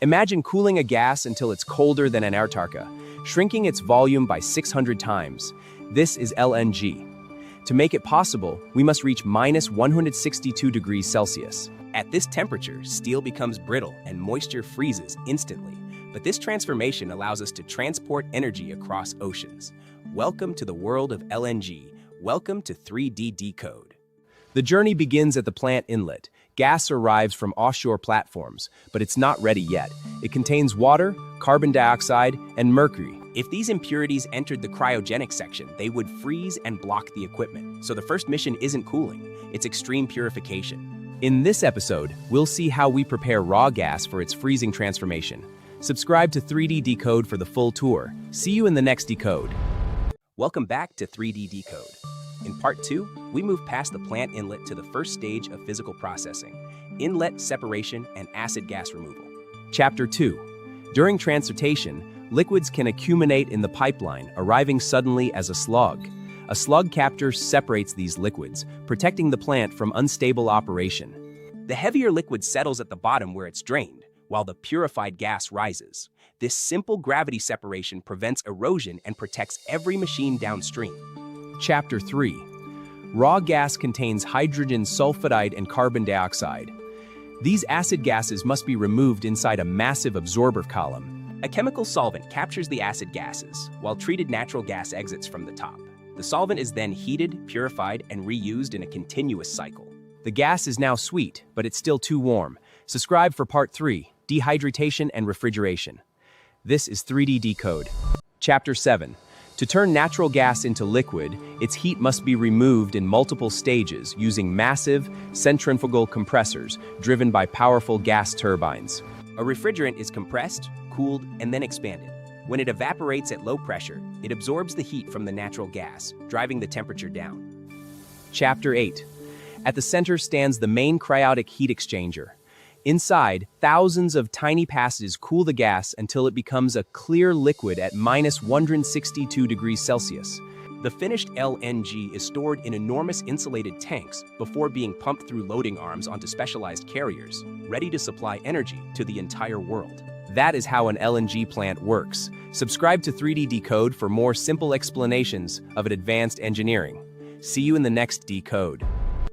Imagine cooling a gas until it's colder than Antarctica, shrinking its volume by 600 times. This is LNG. To make it possible, we must reach minus 162 degrees Celsius. At this temperature, steel becomes brittle and moisture freezes instantly. But this transformation allows us to transport energy across oceans. Welcome to the world of LNG. Welcome to 3D Decode. The journey begins at the plant inlet. Gas arrives from offshore platforms, but it's not ready yet. It contains water, carbon dioxide, and mercury. If these impurities entered the cryogenic section, they would freeze and block the equipment. So the first mission isn't cooling, it's extreme purification. In this episode, we'll see how we prepare raw gas for its freezing transformation. Subscribe to 3D Decode for the full tour. See you in the next Decode. Welcome back to 3D Decode. In Part 2, we move past the plant inlet to the first stage of physical processing, inlet separation and acid gas removal. Chapter 2. During transportation, liquids can accumulate in the pipeline, arriving suddenly as a slug. A slug capture separates these liquids, protecting the plant from unstable operation. The heavier liquid settles at the bottom where it's drained, while the purified gas rises. This simple gravity separation prevents erosion and protects every machine downstream. Chapter 3. Raw gas contains hydrogen sulfide and carbon dioxide. These acid gases must be removed inside a massive absorber column. A chemical solvent captures the acid gases, while treated natural gas exits from the top. The solvent is then heated, purified, and reused in a continuous cycle. The gas is now sweet, but it's still too warm. Subscribe for Part 3, Dehydratation and Refrigeration. This is 3D Decode. Chapter 7. To turn natural gas into liquid, its heat must be removed in multiple stages using massive, centrifugal compressors driven by powerful gas turbines. A refrigerant is compressed, cooled, and then expanded. When it evaporates at low pressure, it absorbs the heat from the natural gas, driving the temperature down. Chapter 8. At the center stands the main cryotic heat exchanger. Inside, thousands of tiny passages cool the gas until it becomes a clear liquid at minus 162 degrees Celsius. The finished LNG is stored in enormous insulated tanks before being pumped through loading arms onto specialized carriers, ready to supply energy to the entire world. That is how an LNG plant works. Subscribe to 3D Decode for more simple explanations of advanced engineering. See you in the next Decode.